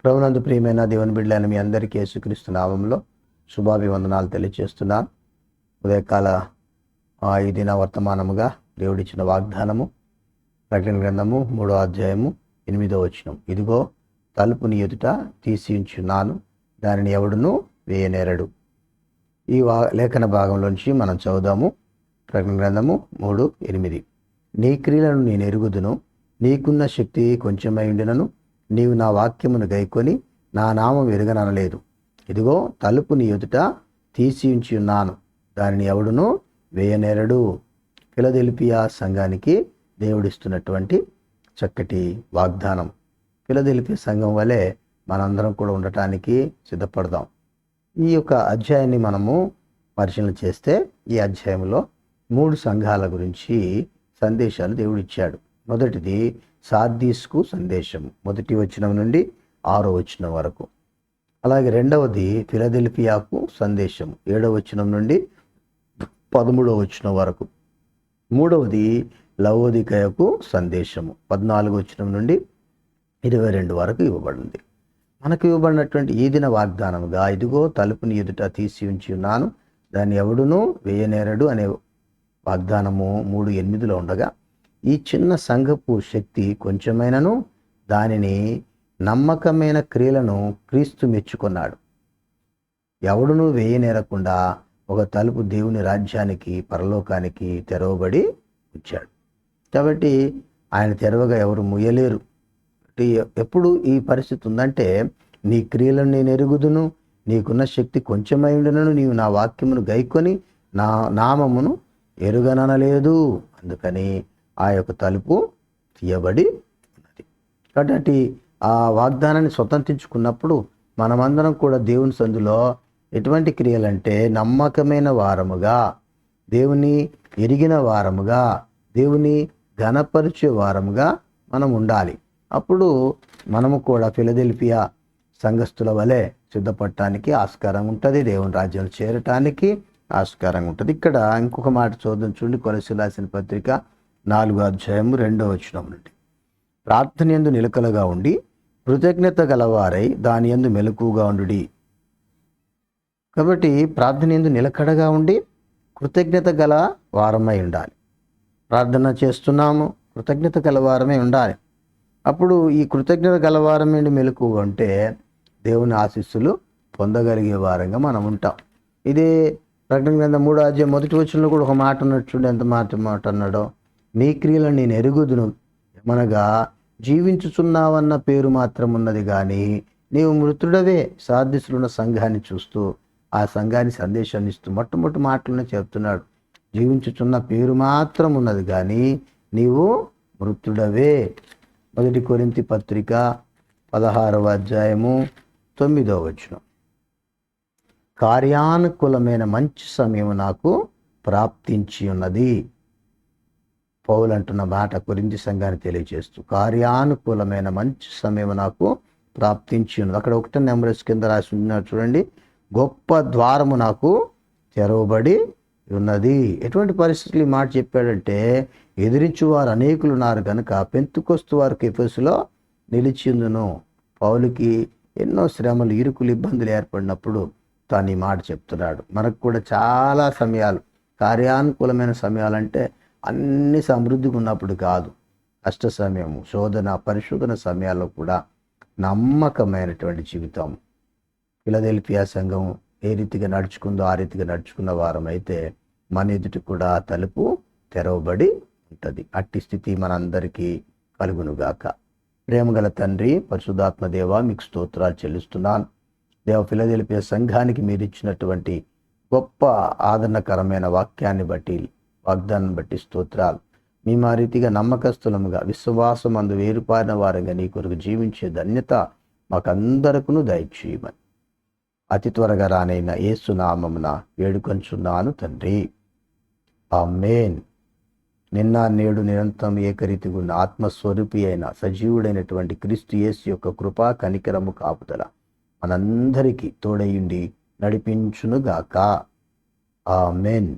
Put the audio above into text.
ప్రభునందు ప్రియమైన దేవుని బిడ్డలైన మీ అందరికీ యేసుక్రీస్తు నామములో శుభాభివందనాలు తెలియజేస్తున్నాను. ఉదయకాల ఈ దిన వర్తమానముగా దేవుడిచ్చిన వాగ్దానము ప్రకటన గ్రంథము 3వ అధ్యాయము 8వ వచనం. ఇదిగో తలుపుని ఎదుట తీసి ఉంచున్నాను, దానిని ఎవడును వేయనేరడు. ఈ లేఖన భాగంలోంచి మనం చదువుదాము. ప్రకటన గ్రంథము 3:8. నీ క్రియలను నేను ఎరుగుదును, నీకున్న శక్తి కొంచెమై ఉండినను నీవు నా వాక్యమును గైకొని నా నామం ఎరుగననలేదు. ఇదిగో తలుపుని ఎదుట తీసి ఉంచి ఉన్నాను, దానిని ఎవడును వేయనేరడు. ఫిలదెల్ఫియా సంఘానికి దేవుడిస్తున్నటువంటి చక్కటి వాగ్దానం. ఫిలదెల్ఫియా సంఘం వలె మనందరం కూడా ఉండటానికి సిద్ధపడదాం. ఈ యొక్క అధ్యాయాన్ని మనము పరిశీలన చేస్తే ఈ అధ్యాయంలో 3 సంఘాల గురించి సందేశాలు దేవుడిచ్చాడు. మొదటిది సార్దీస్కు సందేశము, 1వ వచనం నుండి 6వ వచనం వరకు. అలాగే రెండవది ఫిలదెల్ఫియాకు సందేశం, 7వ వచనం నుండి 13వ వచనం వరకు. మూడవది లవోదికయకు సందేశము, 14వ వచనం నుండి 22 వరకు ఇవ్వబడింది. మనకు ఇవ్వబడినటువంటి ఈ దిన వాగ్దానముగా ఇదిగో తలుపుని ఎదుట తీసి ఉంచి ఉన్నాను, దాన్ని ఎవడునూ వేయనేరడు అనే వాగ్దానము 3:8లో ఉండగా, ఈ చిన్న సంఘపు శక్తి కొంచెమైనను దానిని నమ్మకమైన క్రియలను క్రీస్తు మెచ్చుకున్నాడు. ఎవడునూ వేయనేరకుండా ఒక తలుపు దేవుని రాజ్యానికి పరలోకానికి తెరవబడి వచ్చాడు. కాబట్టి ఆయన తెరవగా ఎవరు ముయ్యలేరు. ఎప్పుడు ఈ పరిస్థితి ఉందంటే, నీ క్రియలను నేను ఎరుగుదును, నీకున్న శక్తి కొంచెమై ఉండునను నీవు నా వాక్యమును గైకొని నా నామమును ఎరుగననలేదు. అందుకని ఆ యొక్క తలుపు తీయబడి ఉన్నది. కాబట్టి ఆ వాగ్దానాన్ని స్వతంత్రించుకున్నప్పుడు మనమందరం కూడా దేవుని సందులో ఎటువంటి క్రియలంటే నమ్మకమైన వారముగా, దేవుని ఎరిగిన వారముగా, దేవుని ఘనపరిచే వారముగా మనం ఉండాలి. అప్పుడు మనము కూడా ఫిలదెల్ఫియా సంఘస్థుల వలె సిద్ధపడటానికి ఆస్కారం ఉంటుంది, దేవుని రాజ్యంలో చేరటానికి ఆస్కారం ఉంటుంది. ఇక్కడ ఇంకొక మాట చూద్దాం చూడండి. కొలస్సీయులకు రాసిన పత్రిక 4వ అధ్యాయము 2వ వచనం నుండి. ప్రార్థన యందు నిలకడగా ఉండి కృతజ్ఞత గలవారై దాని యందు మెలకువగా ఉండుడి. కాబట్టి ప్రార్థన యందు నిలకడగా ఉండి కృతజ్ఞత గల వారమై ఉండాలి. ప్రార్థన చేస్తున్నాము, కృతజ్ఞత గలవారమై ఉండాలి. అప్పుడు ఈ కృతజ్ఞత గలవారమై మెలకువగా ఉంటే దేవుని ఆశీస్సులు పొందగలిగే వారంగా మనం ఉంటాం. ఇదే ప్రకటన గ్రంథం 3వ అధ్యాయం 1వ వచనంలో కూడా ఒక మాట ఉన్నట్టు చూడండి, ఎంత మాట అన్నాడో. నీ క్రియలను నేను ఎరుగుదును, ఏమనగా జీవించుచున్నావన్న పేరు మాత్రం ఉన్నది కానీ నీవు మృతుడవే. సార్దీసులున్న సంఘాన్ని చూస్తూ ఆ సంఘాన్ని సందేశాన్ని ఇస్తూ మొట్టమొదటి మాటలోనే చెప్తున్నాడు, జీవించుచున్న పేరు మాత్రం ఉన్నది కానీ నీవు మృతుడవే. 1 కొరింథీ పత్రిక 16వ అధ్యాయము 9వ వచనం. కార్యానుకూలమైన మంచి సమయం నాకు ప్రాప్తించి ఉన్నది. పౌలు అంటున్న మాట కొరింథీ సంఘాన్ని తెలియజేస్తూ, కార్యానుకూలమైన మంచి సమయం నాకు ప్రాప్తించి ఉన్నది. అక్కడ 1వ నెంబర్స్ కింద రాసి ఉన్నారు చూడండి, గొప్ప ద్వారము నాకు తెరవబడి ఉన్నది. ఎటువంటి పరిస్థితులు ఈ మాట చెప్పాడంటే, ఎదిరించువారు అనేకులు ఉన్నారు కనుక పెంతుకొస్తు వారికి ఎఫెసులో నిలిచిందును. పౌలుకి ఎన్నో శ్రమలు, ఇరుకులు, ఇబ్బందులు ఏర్పడినప్పుడు తాను ఈ మాట చెప్తున్నాడు. మనకు కూడా చాలా సమయాలు, కార్యానుకూలమైన సమయాలంటే అన్ని సమృద్ధిగా ఉన్నప్పుడు కాదు, కష్ట సమయము, శోధన, పరిశోధన సమయాల్లో కూడా నమ్మకమైనటువంటి జీవితం. ఫిలదెల్ఫియా సంఘం ఏ రీతిగా నడుచుకుందో ఆ రీతిగా నడుచుకున్న వారం అయితే మన ఎదుటి కూడా తలుపు తెరవబడి ఉంటుంది. అట్టి స్థితి మనందరికీ కలుగునుగాక. ప్రేమగల తండ్రి, పరిశుద్ధాత్మ దేవ, మీకు స్తోత్రాలు చెల్లిస్తున్నాను. దేవ, ఫిలదెల్ఫియా సంఘానికి మీరు ఇచ్చినటువంటి గొప్ప ఆదరణకరమైన వాగ్దాన్ని బట్టి స్తోత్రాలు. మేము ఆ రీతిగా నమ్మకస్తులముగా విశ్వాసమందు వేరుపారిన వారంగా నీ కొరకు జీవించే ధన్యత మాకందరకును దయచేయమని అతి త్వరగా రానైన యేసు నామమున వేడుకొంచున్నాను తండ్రి, ఆమేన్. నిన్న నేడు నిరంతరం ఏకరీతిగా ఉన్న ఆత్మస్వరూపి అయిన సజీవుడైనటువంటి క్రీస్తు యేసు యొక్క కృపా కనికరము కాపుదల మనందరికీ తోడయుండి నడిపించునుగాక. ఆమేన్.